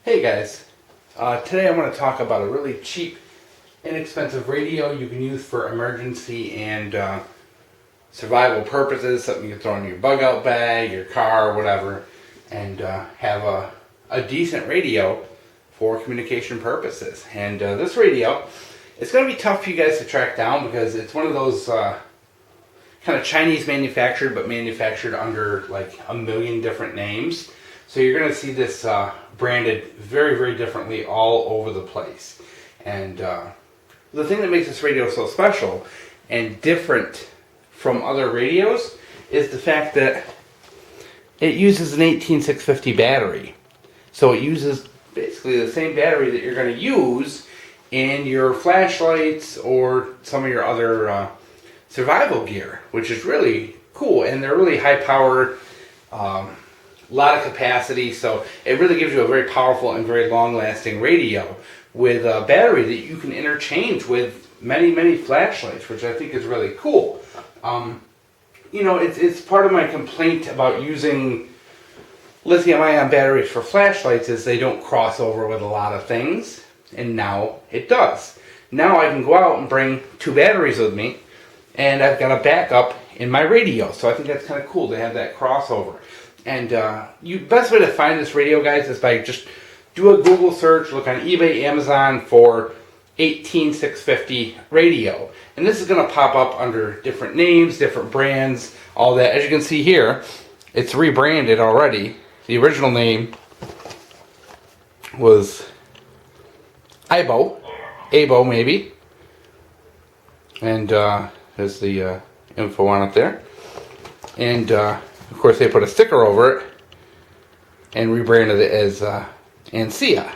Hey guys, today I want to talk about a really cheap, inexpensive radio you can use for emergency and survival purposes, something you can throw in your bug out bag, your car, whatever, and have a decent radio for communication purposes. And this radio, it's going to be tough for you guys to track down because it's one of those kind of Chinese manufactured, but manufactured under like a million different names. So you're going to see this branded very, very differently all over the place. And the thing that makes this radio so special and different from other radios is the fact that it uses an 18650 battery. So it uses basically the same battery that you're going to use in your flashlights or some of your other survival gear, which is really cool. And they're really high powered. A lot of capacity, so it really gives you a very powerful and very long-lasting radio with a battery that you can interchange with many flashlights, which I think is really cool. You know, it's part of my complaint about using lithium-ion batteries for flashlights is they don't cross over with a lot of things, and now it does. Now I can go out and bring two batteries with me, and I've got a backup in my radio, so I think that's kind of cool to have that crossover. And best way to find this radio, guys, is by just do a Google search, look on eBay, Amazon for 18650 radio. And this is going to pop up under different names, different brands, all that. As you can see here, it's rebranded already. The original name was Abo maybe. And there's the info on it there. And of course, they put a sticker over it and rebranded it as Ansia.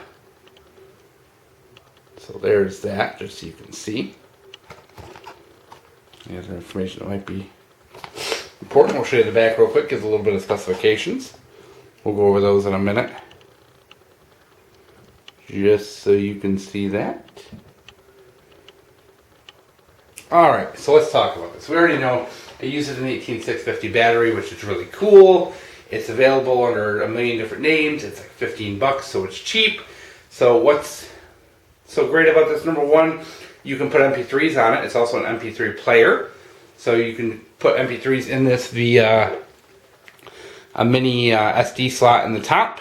So there's that, just so you can see. The other information that might be important. We'll show you the back real quick. Gives a little bit of specifications. We'll go over those in a minute, just so you can see that. Alright, so let's talk about this. We already know it uses an 18650 battery, which is really cool. It's available under a million different names. It's like $15, so it's cheap. So what's so great about this? Number one, you can put MP3s on it. It's also an MP3 player. So you can put MP3s in this via a mini SD slot in the top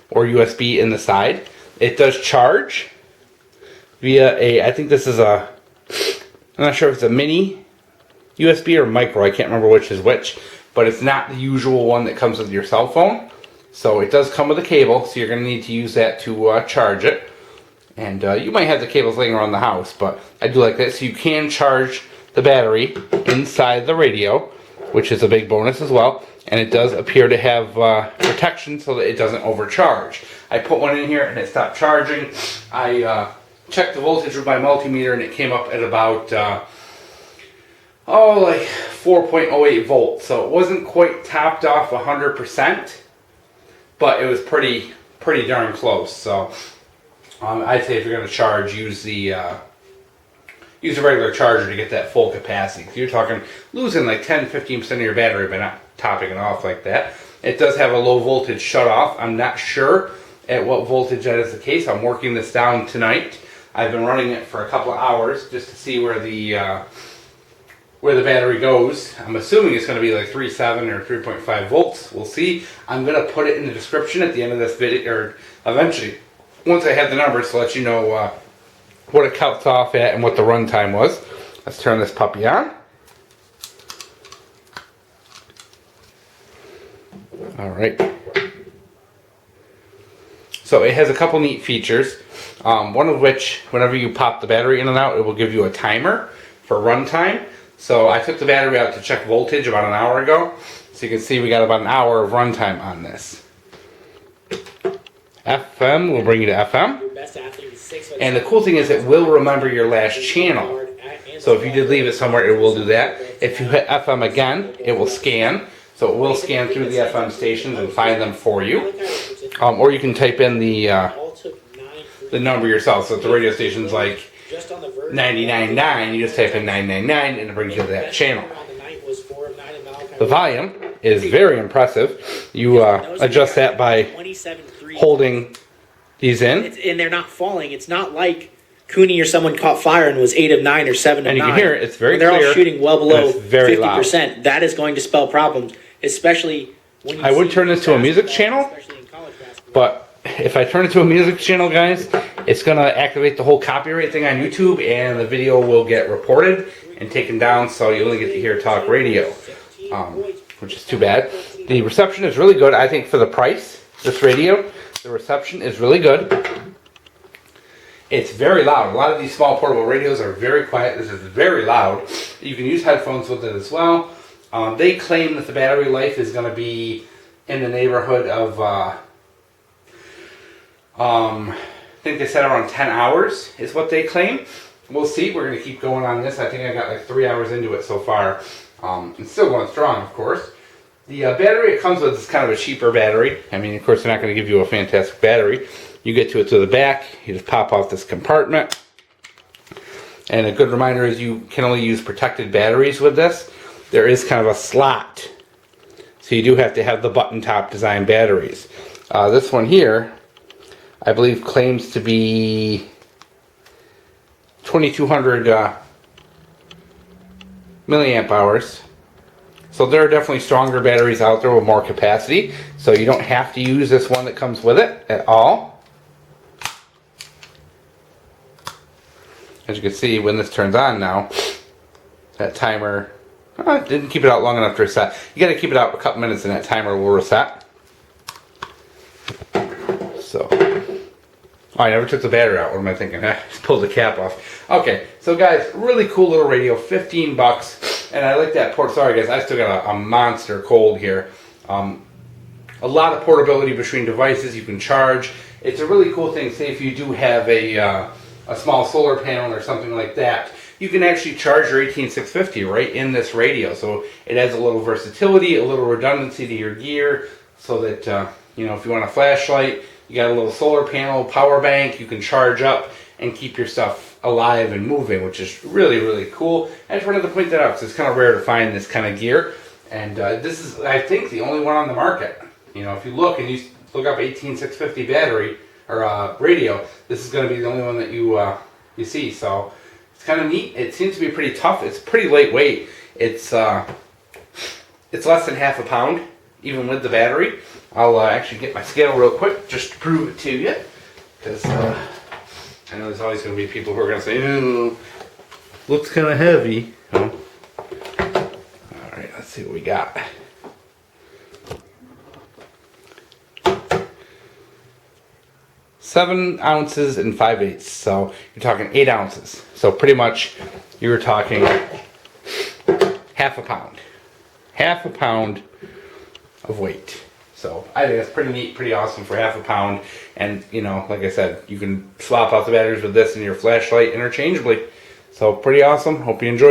or USB in the side. It does charge via I think this is I'm not sure if it's a mini USB or micro, I can't remember which is which, but it's not the usual one that comes with your cell phone. So it does come with a cable, so you're going to need to use that to charge it. And you might have the cables laying around the house, but I do like that. So you can charge the battery inside the radio, which is a big bonus as well. And it does appear to have protection so that it doesn't overcharge. I put one in here and it stopped charging. I checked the voltage with my multimeter and it came up at about like 4.08 volts. So it wasn't quite topped off 100%, but it was pretty darn close. So I'd say if you're going to charge, use a regular charger to get that full capacity. So you're talking losing like 10-15% of your battery by not topping it off like that. It does have a low voltage shut off. I'm not sure at what voltage that is the case. I'm working this down tonight. I've been running it for a couple of hours just to see where the battery goes. I'm assuming it's going to be like 3.7 or 3.5 volts. We'll see. I'm going to put it in the description at the end of this video, or eventually, once I have the numbers, to let you know what it cuts off at and what the runtime was. Let's turn this puppy on. Alright. So it has a couple neat features. One of which, whenever you pop the battery in and out, it will give you a timer for runtime. So I took the battery out to check voltage about an hour ago. So you can see we got about an hour of runtime on this. FM will bring you to FM. And the cool thing is it will remember your last channel. So if you did leave it somewhere, it will do that. If you hit FM again, it will scan. So it will scan through the FM stations and find them for you. Or you can type in the number yourself. So if the radio station's like 99.9, you just type in 999 and it brings you to that channel. The volume is very impressive. You adjust that by holding These in? And they're not falling. It's not like Cooney or someone caught fire and was 8 of 9 or 7 of 9. And you can hear it. It's very clear. They're all shooting well below 50%. Loud. That is going to spell problems, especially when you I would turn this to a music channel, but if I turn it to a music channel, guys, it's going to activate the whole copyright thing on YouTube, and the video will get reported and taken down, so you only get to hear talk radio, which is too bad. The reception is really good, I think, for the price. This radio, the reception is really good. It's very loud. A lot of these small portable radios are very quiet. This is very loud. You can use headphones with it as well. They claim that the battery life is going to be in the neighborhood of, I think they said around 10 hours is what they claim. We'll see. We're going to keep going on this. I think I got like 3 hours into it so far. It's still going strong, of course. The battery it comes with is kind of a cheaper battery. I mean, of course, they're not going to give you a fantastic battery. You get to it to the back, you just pop off this compartment. And a good reminder is you can only use protected batteries with this. There is kind of a slot. So you do have to have the button top design batteries. This one here, I believe, claims to be 2200 milliamp hours. So there are definitely stronger batteries out there with more capacity. So you don't have to use this one that comes with it at all. As you can see, when this turns on now, that timer didn't keep it out long enough to reset. You got to keep it out a couple minutes and that timer will reset. So, I never took the battery out. What am I thinking? I just pulled the cap off. Okay, so guys, really cool little radio, 15 bucks. And I like that port. Sorry guys, I still got a monster cold here. A lot of portability between devices. You can charge. It's a really cool thing. Say if you do have a small solar panel or something like that, you can actually charge your 18650 right in this radio. So it adds a little versatility, a little redundancy to your gear, so that you know, if you want a flashlight, you got a little solar panel, power bank, you can charge up and keep your stuff alive and moving, which is really, really cool. I just wanted to point that out because it's kind of rare to find this kind of gear. And this is, I think, the only one on the market. You know, if you look and you look up 18650 battery or radio, this is going to be the only one that you see. So it's kind of neat. It seems to be pretty tough. It's pretty lightweight. It's less than half a pound, even with the battery. I'll actually get my scale real quick just to prove it to you, because I know there's always going to be people who are going to say, "Ooh, looks kind of heavy." Oh. All right, let's see what we got. Seven ounces and 5/8, so you're talking 8 ounces. So pretty much you're talking half a pound of weight. So I think that's pretty neat, pretty awesome for half a pound. And you know, like I said, you can swap out the batteries with this and your flashlight interchangeably. So pretty awesome. Hope you enjoyed.